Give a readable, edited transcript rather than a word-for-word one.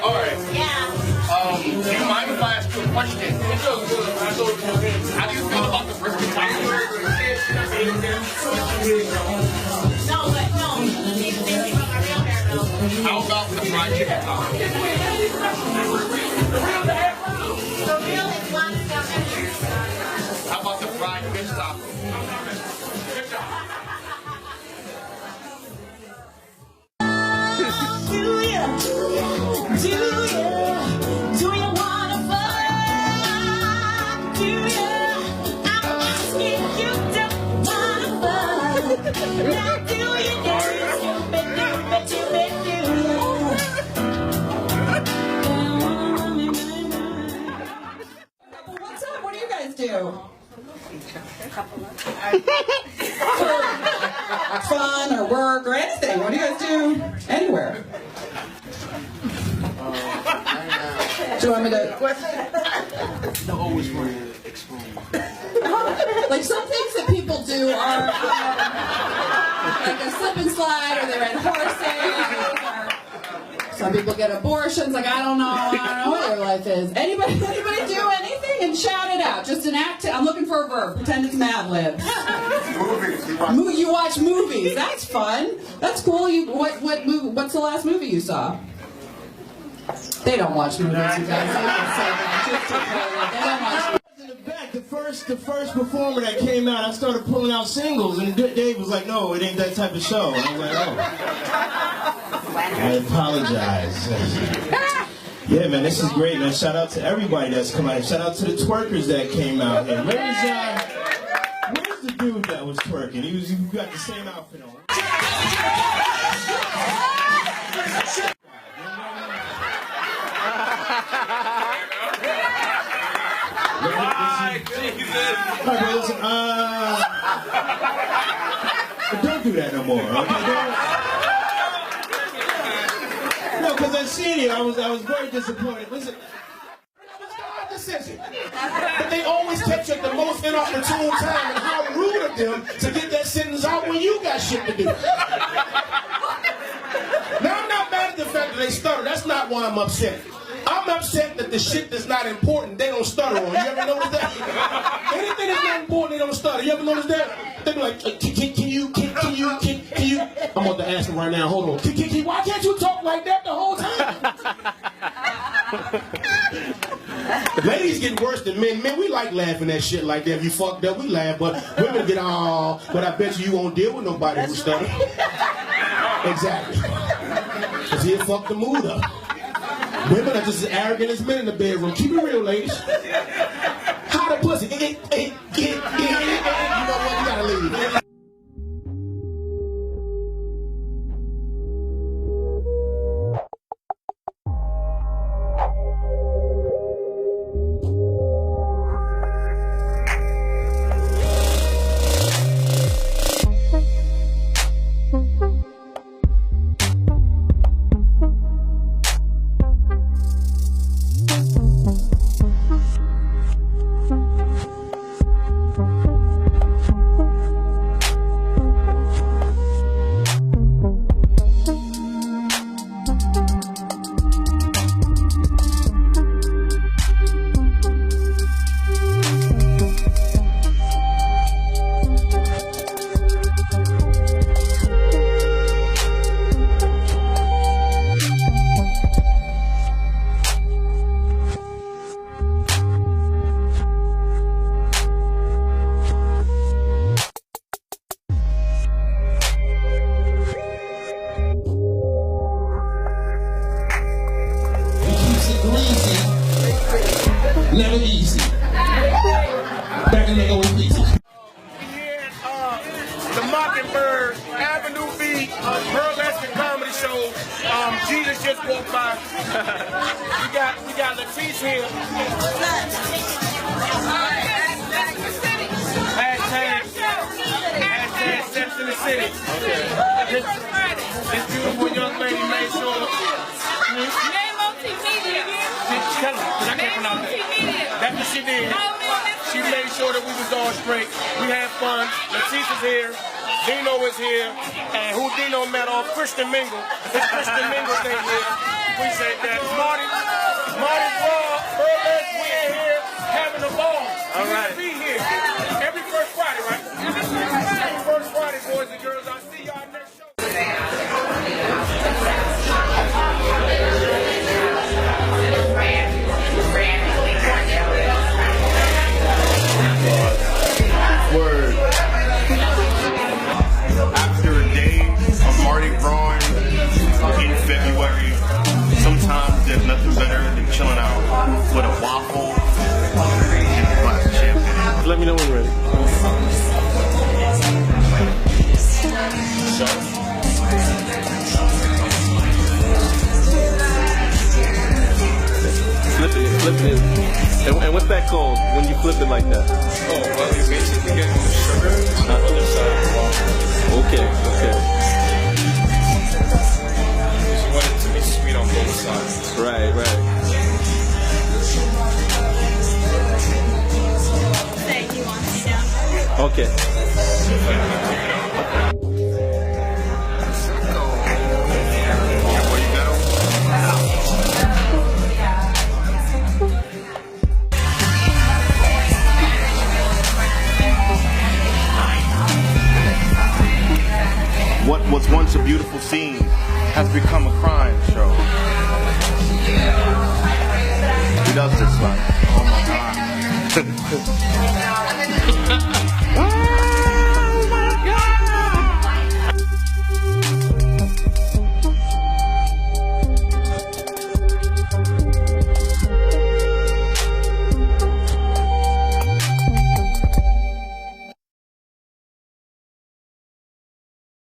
All right. Yeah. Do you mind if I ask you a question? How do you feel about the brisket taco? No. How about the fried chicken taco? The real is locked down. How about the fried fish taco? Good job. Do you wanna fuck? Do you? I'm asking you, don't wanna fuck? Now do you What's up? What do you guys do? Fun or work or anything. What do you guys do? Anywhere. Do you want me to? I always want to explain. Like some things that people do are like a slip and slide, or they ride horses, or some people get abortions. Like I don't know what their life is. Anybody do anything and shout it out? Just an act. I'm looking for a verb. Pretend it's Mad Libs. Movies. You watch movies. That's fun. That's cool. What movie? What's the last movie you saw? They don't watch movies, you guys. They don't say that. Just to they don't watch movies. In the back, the first performer that came out, I started pulling out singles, and Dave was like, "No, it ain't that type of show." And I was like, "Oh, I apologize." Yeah, man, this is great, man. Shout out to everybody that's come out. Shout out to the twerkers that came out here. Where's the dude that was twerking? He got the same outfit on. Alright, listen, don't do that no more, okay? No, because I seen it, I was very disappointed. Listen, that was God's decision. But they always catch you at the most inopportune time, and how rude of them to get that sentence out when you got shit to do. Now, I'm not mad at the fact that they stutter. That's not why I'm upset. I'm upset that the shit that's not important, they don't stutter on. You ever notice that? Anything that's not important, they don't stutter. You ever notice that? They be like, can you? I'm about to ask them right now. Hold on. Why can't you talk like that the whole time? Ladies get worse than men. Men, we like laughing at shit like that. If you fucked up, we laugh. But women get, but I bet you won't deal with nobody who stutter. Exactly. Because he'll fuck the mood up. Women are just as arrogant as men in the bedroom. Keep it real, ladies. How the pussy? You know what? You gotta leave. Never easy. Back in the old easy. Here at the Mockingbird Avenue B Burlesque Comedy Show. Jesus just walked by. we got Latrice here. Hashtag Sex in the City. This beautiful young lady made sure. That's what she did. She made sure that we was all straight. We had fun. Latrice is here. Dino is here, and who Dino met off Christian Mingle. It's Christian Mingle thing here. Appreciate that. Marty Raw, Burlesque, we're here having a ball. All right. Be here every first Friday, right? Every first Friday, boys and girls. I'll see y'all next show. Word. After a day of Mardi Gras in February, sometimes there's nothing better than chilling out with a waffle and a glass of champagne. Let me know when you're ready. Flip it. And what's that called when you flip it like that? Oh, well, you're basically getting the sugar on the other side of the waffle. Okay. You want it to be sweet on both sides. Right. Say you want to sit down. Okay. What was once a beautiful scene has become a crime show. Who does this, like? Oh my God.